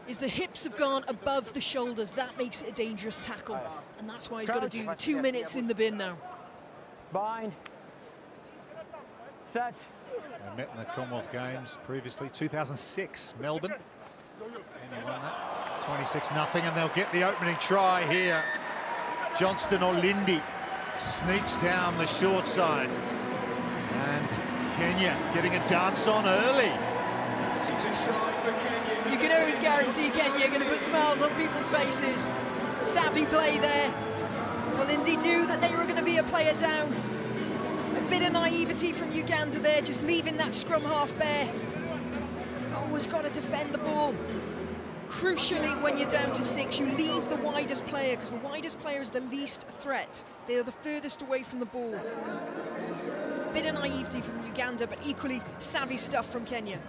is the hips have gone above the shoulders. That makes it a dangerous tackle, and that's why he's got to do the 2 minutes in the bin now. Bind. Set. They met in the Commonwealth Games previously, 2006, Melbourne. Kenya won that, 26-0, and they'll get the opening try here. Johnston Olindi sneaks down the short side. And Kenya getting a dance on early. You can always guarantee Kenya are going to put smiles on people's faces. Savvy play there. Olindi knew that they were going to be a player down. A bit of naivety from Uganda there, just leaving that scrum half bare. Always got to defend the ball. Crucially, when you're down to 6, you leave the widest player, because the widest player is the least threat. They are the furthest away from the ball. A bit of naivety from Uganda, but equally savvy stuff from Kenya.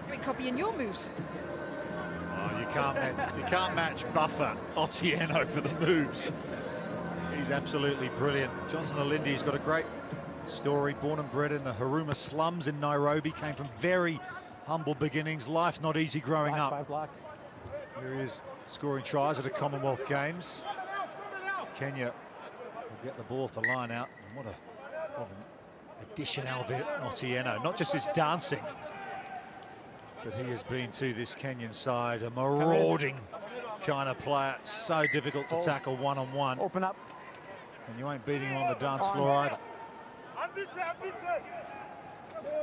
Great copying your moves. Oh, you can't match Buffer Otieno for the moves. He's absolutely brilliant. Johnson Olindi's got a great story. Born and bred in the Huruma slums in Nairobi, came from very humble beginnings. Life not easy growing up. Here he is scoring tries at the Commonwealth Games. Kenya will get the ball off the line out. And what an addition, Alvin Otieno. Not just his dancing, but he has been to this Kenyan side a marauding kind of player. So difficult to tackle one-on-one. Open up. And you ain't beating him on the dance floor either.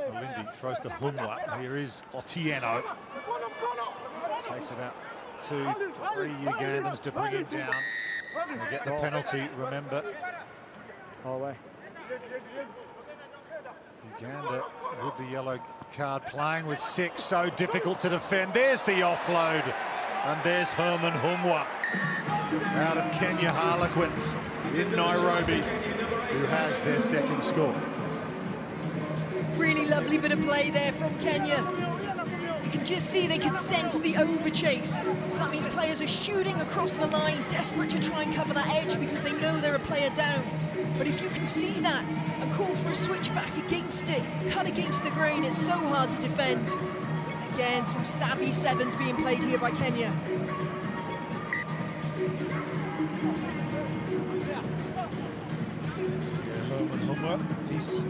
Olindi throws to Humwa. Here is Otieno. Takes about 2 to 3 Ugandans to bring him down. They get the penalty, remember. All the way. Uganda with the yellow card, playing with 6, so difficult to defend. There's the offload, and there's Herman Humwa out of Kenya Harlequins in Nairobi, who has their second score. Really lovely bit of play there from Kenya. You can just see they can sense the overchase. So that means players are shooting across the line, desperate to try and cover that edge because they know they're a player down. But if you can see that and call for a switch back against it, cut against the grain, it's so hard to defend. Again, some savvy sevens being played here by Kenya. Herman Humwa, he's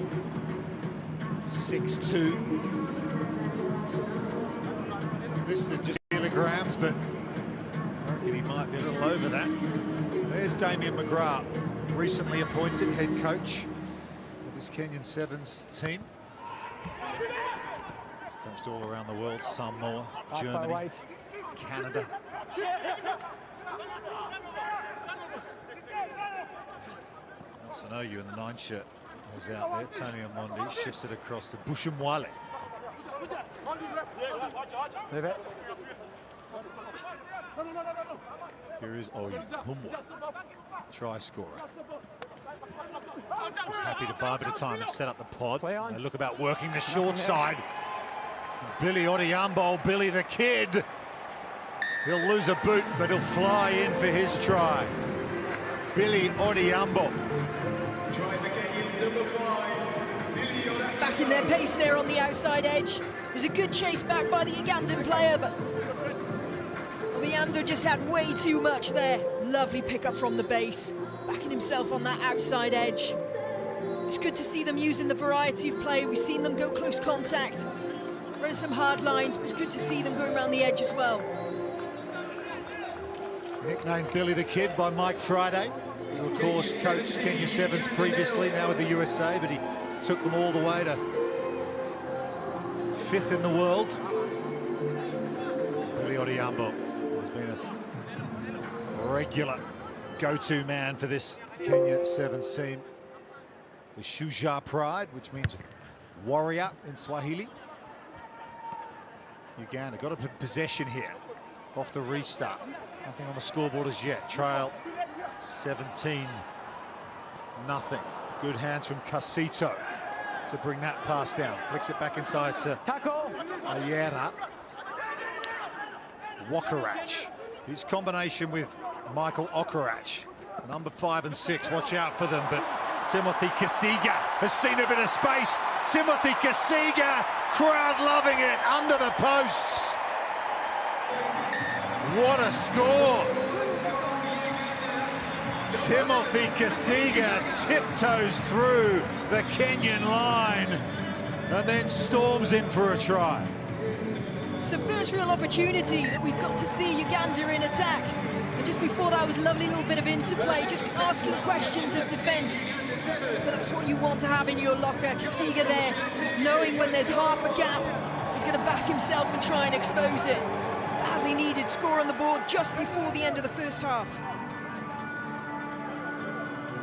6'2". Listed just kilograms, but I reckon he might be a little over that. There's Damien McGrath, recently appointed head coach of this Kenyan Sevens team. He's coached all around the world, Samoa, Germany, Canada. Nice to know you in the 9 shirt is out there. Tony Omondi shifts it across to Bushumwale. Here is Humwa, try scorer. Just happy to buy a bit of time and set up the pod. They look about working the short side. Billy Odhiambo, Billy the Kid. He'll lose a boot, but he'll fly in for his try. Billy Odhiambo. Back in their pace there on the outside edge. There's a good chase back by the Ugandan player, but Odhiambo just had way too much there. Lovely pickup from the base, backing himself on that outside edge. It's good to see them using the variety of play. We've seen them go close contact, run some hard lines, but it's good to see them going around the edge as well. Nicknamed Billy the Kid by Mike Friday, who of course coached Kenya Sevens previously, now with the USA, but he took them all the way to 5th in the world. Billy Odhiambo has been a regular go-to man for this Kenya Sevens team. The Shujaa Pride, which means warrior in Swahili. Uganda got a possession here off the restart. Nothing on the scoreboard as yet. Trail 17-0. Good hands from Casito to bring that pass down. Flicks it back inside to Ayera. Wakarach. His combination with Michael Okarach. Number 5 and 6. Watch out for them, but Timothy Kasiga has seen a bit of space. Timothy Kasiga, crowd loving it, under the posts. What a score. Timothy Kasiga tiptoes through the Kenyan line and then storms in for a try. It's the first real opportunity that we've got to see Uganda in attack. And just before that was a lovely little bit of interplay, just asking questions of defence. But that's what you want to have in your locker. Kasiga there, knowing when there's half a gap, he's going to back himself and try and expose it. Badly needed score on the board just before the end of the first half.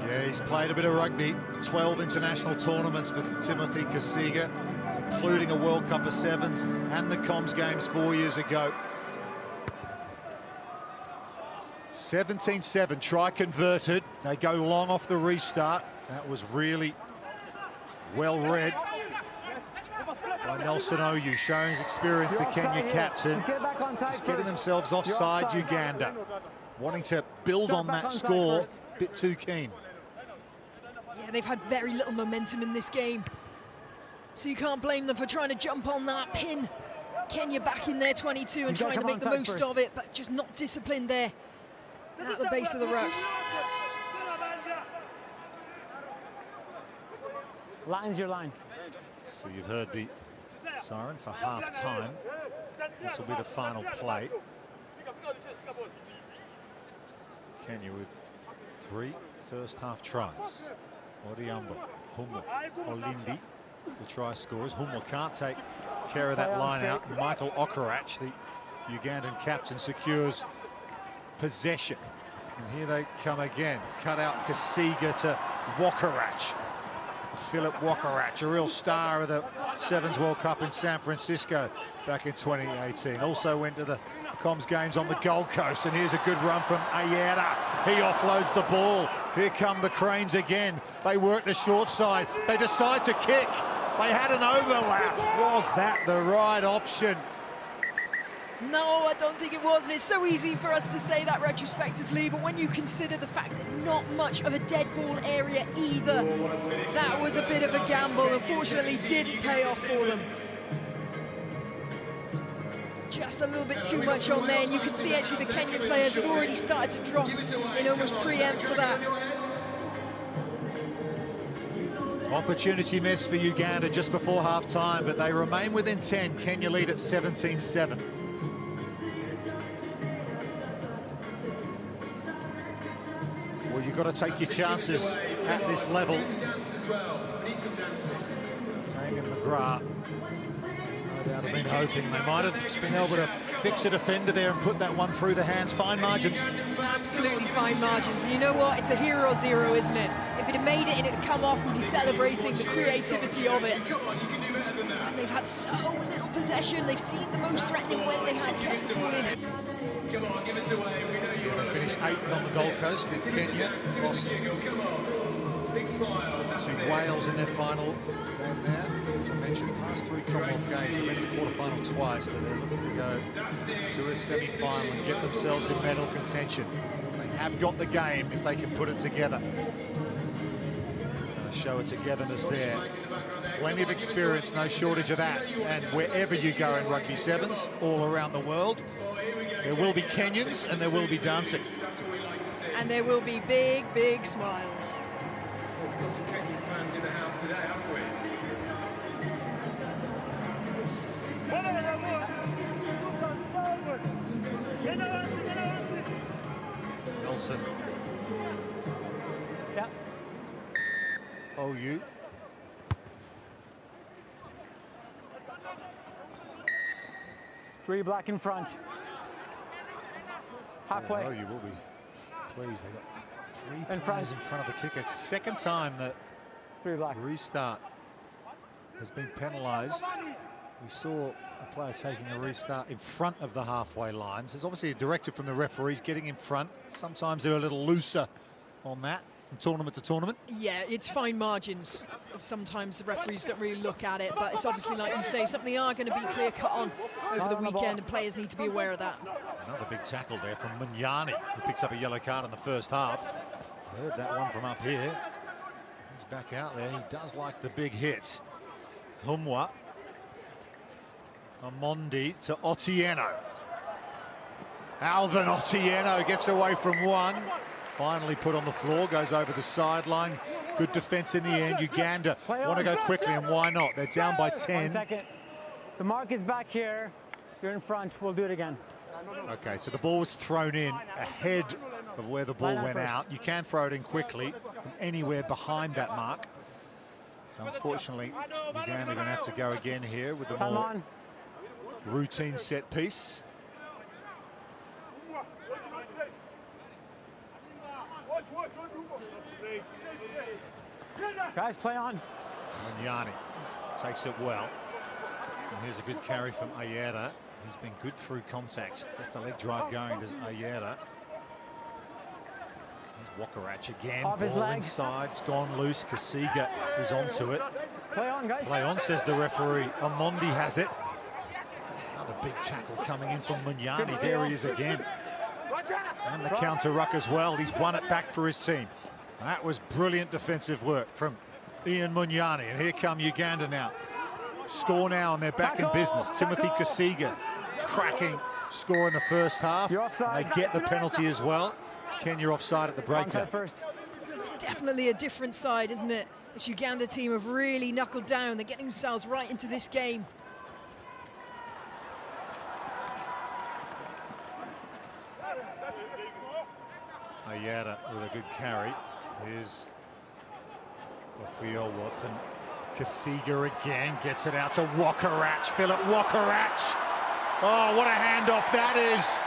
Yeah, he's played a bit of rugby, 12 international tournaments for Timothy Kasiga, including a World Cup of Sevens and the Coms Games 4 years ago. 17-7, try converted. They go long off the restart. That was really well read by Nelson Oyu, showing his experience, the Kenya captain. Just getting themselves offside Uganda, wanting to build on that score, a bit too keen. Yeah, they've had very little momentum in this game, so you can't blame them for trying to jump on that pin. Kenya back in their 22 and trying to make the most of it, but just not disciplined there at the base of the ruck. Line's your line. So you've heard the siren for half-time. This will be the final play. Kenya with 3 first-half tries. Odiamba, Humwa, Olindi, the try scorers. Humwa can't take care of that line out. Michael Okorach, the Ugandan captain, secures possession. And here they come again. Cut out Kasiga to Wokorach. Philip Wokorach, a real star of the Sevens World Cup in San Francisco back in 2018. Also went to the Coms Games on the Gold Coast, and here's a good run from Ayera. He offloads the ball. Here come the Cranes again. They work the short side. They decide to kick. They had an overlap. Was that the right option? No, I don't think it was, and it's so easy for us to say that retrospectively, but when you consider the fact there's not much of a dead ball area either, that was a bit of a gamble. Unfortunately, didn't pay off for them. Just a little bit too much on there, and you can see actually the Kenyan players have already started to drop and almost preempt for that. Opportunity missed for Uganda just before half-time, but they remain within 10. Kenya lead at 17-7. Well, you've got to take your chances at this level. Damien McGrath, no doubt, have been hoping they might have been able to fix a defender there and put that one through the hands. Fine margins. Absolutely fine margins. And you know what? It's a hero zero, isn't it? If it had made it and it had come off, we'd be celebrating the creativity of it. And they've had so little possession. They've seemed the most threatening when they had kept the ball in. Come on, give us away. They finished 8th on the Gold Coast. In Kenya lost to Wales in their final game there. As I mentioned, past 3 Commonwealth games, they've been in the quarterfinal twice, but they're looking to go to a semi-final and get themselves in medal contention. They have got the game if they can put it together. Going to show a togetherness there. Plenty of experience, no shortage of that. And wherever you go in rugby sevens, all around the world, there will be Kenyans and there will be dancing. And there will be big, big smiles. We've got some Kenyan fans in the house today, haven't we? Nelson. Yeah. OU. Three black in front. Halfway. OU will be pleased. They got 3 players in front of the kicker. It's the second time that Three black. restart has been penalised. We saw a player taking a restart in front of the halfway lines. There's obviously a directive from the referees getting in front. Sometimes they're a little looser on that from tournament to tournament. Yeah, it's fine margins. Sometimes the referees don't really look at it, but it's obviously, like you say, something they are going to be clear cut on over the weekend, and players need to be aware of that. Another big tackle there from Munyani, who picks up a yellow card in the first half. Heard that one from up here. He's back out there. He does like the big hit. Humwa. Amondi to Otieno. Alvin Otieno gets away from one. Finally put on the floor, goes over the sideline. Good defense in the end. Uganda want to go quickly, and why not? They're down by 10. 1 second. The mark is back here. You're in front. We'll do it again. Okay, so the ball was thrown in ahead of where the ball went out. You can throw it in quickly from anywhere behind that mark. So unfortunately, Uganda are going to have to go again here with the more routine set piece. Guys, play on. Munyani takes it well. And here's a good carry from Ayera. He's been good through contact. Gets the leg drive going, does Ayera. Here's Wakarach again. Ball inside. It's gone loose. Kasiga is onto it. Play on, guys. Play on, says the referee. Amondi has it. Another big tackle coming in from Munyani. There he is again. And the counter ruck as well. He's won it back for his team. That was brilliant defensive work from Ian Munyani. And here come Uganda now. Score now, and they're back in business. Timothy Kasiga, cracking score in the first half. They get the penalty as well. Kenya offside at the breakdown. It's definitely a different side, isn't it? This Uganda team have really knuckled down. They're getting themselves right into this game. Ayada with a good carry. Here's Ofiolworth, and Kasiga again gets it out to Wakarach. Philip Wakarach. Oh, what a handoff that is.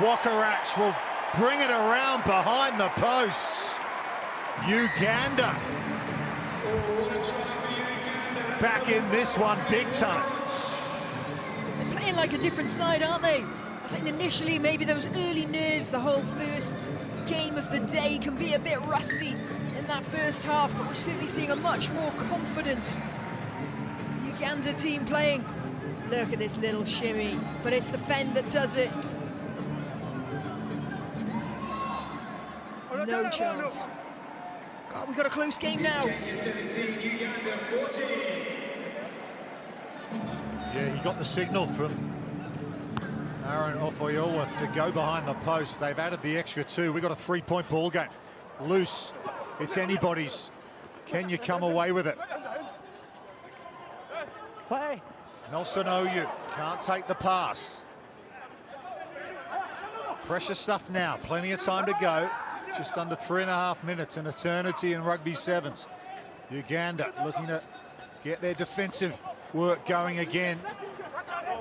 Wakarach will bring it around behind the posts. Uganda back in this one big time. They're playing like a different side, aren't they? I think initially maybe those early nerves, the whole first game of the day can be a bit rusty in that first half, but we're certainly seeing a much more confident Uganda team playing. Look at this little shimmy, but it's the Fen that does it. No chance. God, we've got a close game now. Yeah, he got the signal from Aaron Ofoyowa to go behind the post. They've added the extra 2. We've got a 3-point ball game. Loose. It's anybody's. Can you come away with it? Play. Nelson Oyu can't take the pass. Pressure stuff now. Plenty of time to go. Just under 3.5 minutes, an eternity in rugby sevens. Uganda looking to get their defensive work going again.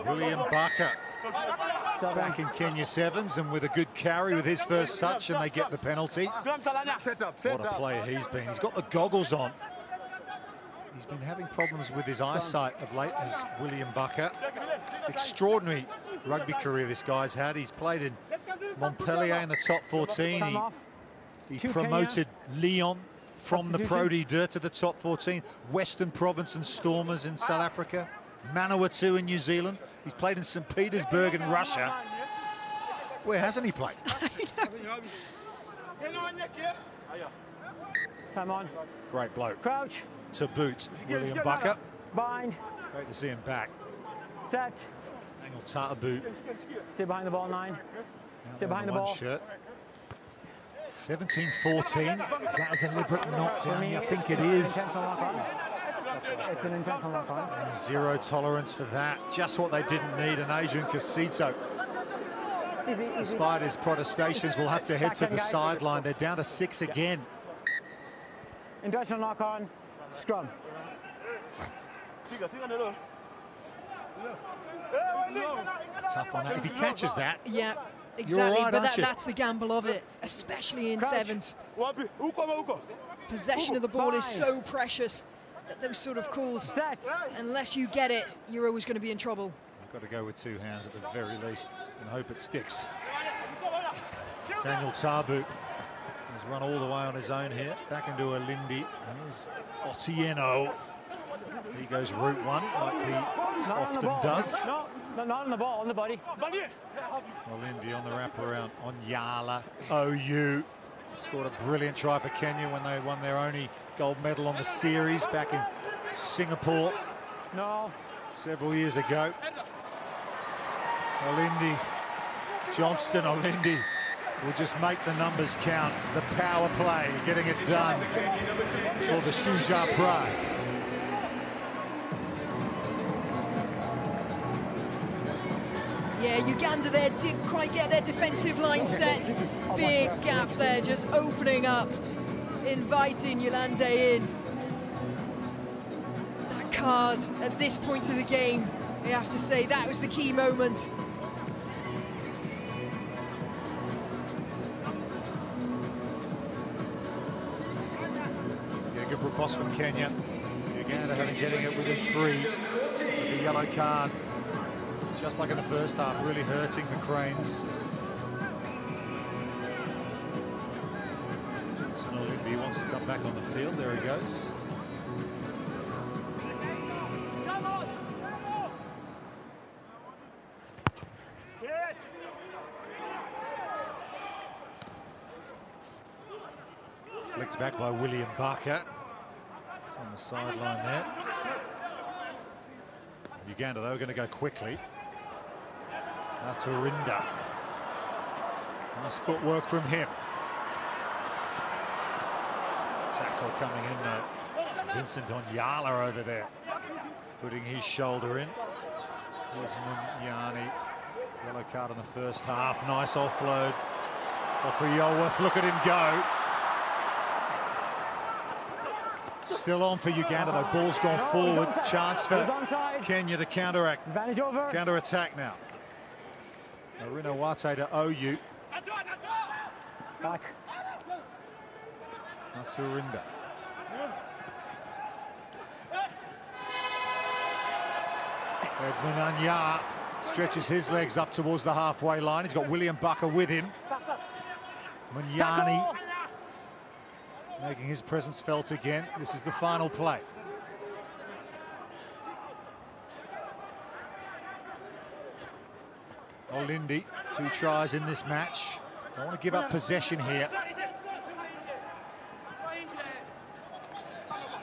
William Barker back in Kenya sevens, and with a good carry with his first touch, and they get the penalty. What a player he's been. He's got the goggles on. He's been having problems with his eyesight of late, as William Barker. Extraordinary rugby career this guy's had. He's played in Montpellier in the top 14. He promoted Lyon from the Pro D2 to the top 14. Western Province and Stormers in South Africa. Manawatu in New Zealand. He's played in St. Petersburg in Russia. Where hasn't he played? Time on. Great bloke. Crouch. To boot, William Barker. Bind. Great to see him back. Set. Angle Tata Stay behind the ball, 9. Stay behind the ball. Shirt. 17-14. Is that a deliberate knockdown? I think it is. It's an intentional knock-on. Zero tolerance for that. Just what they didn't need. And Adrian Casito, despite his protestations, will have to head to the sideline. They're down to 6 again. Intentional knock-on. Scrum. Tough on that. If he catches that, yeah, exactly. Right, but that's the gamble of it, especially in sevens. Possession of the ball is so precious that those sort of calls, unless you get it, you're always going to be in trouble. You've got to go with 2 hands at the very least and hope it sticks. Daniel Tabu has run all the way on his own here. Back into Alindi. Here's Otieno. He goes route 1 like he often does. No, not on the ball, on the body. Alindi on the wraparound on Yala. OU. Scored a brilliant try for Kenya when they won their only gold medal on the series back in Singapore several years ago. Johnston Olindi will just make the numbers count. The power play, getting it done for the Shuja Pride. Yeah, Uganda there didn't quite get their defensive line set. Big gap there, just opening up, inviting Yolande in. That card at this point of the game, I have to say, that was the key moment. Yeah, good riposte from Kenya. Uganda having getting it within 3 of the yellow card. Just like in the first half, really hurting the Cranes. Olympi wants to come back on the field. There he goes. Flicked back by William Barker. He's on the sideline there. Uganda, though, are going to go quickly. Now to Rinda. Nice footwork from him. Tackle coming in, though. Vincent Onyala over there, putting his shoulder in. Here's Munyani. Yellow card in the first half. Nice offload off of Yolworth. Look at him go. Still on for Uganda, though. Ball's gone forward. Chance for Kenya to counteract. Counter-attack now. Marina Wate to OU. Back. Maturinda. Edwin Anya stretches his legs up towards the halfway line. He's got William Bucker with him. Munyani making his presence felt again. This is the final play. Olindi, 2 tries in this match. Don't want to give up possession here.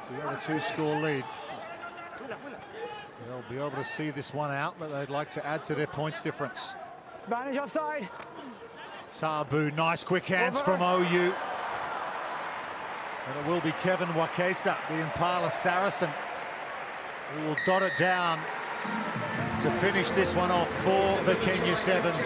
To have a 2-score lead. They'll be able to see this one out, but they'd like to add to their points difference. Advantage offside. Sabu, nice quick hands from OU. And it will be Kevin Wakesa, the Impala Saracen, who will dot it down to finish this one off for the Kenya Sevens.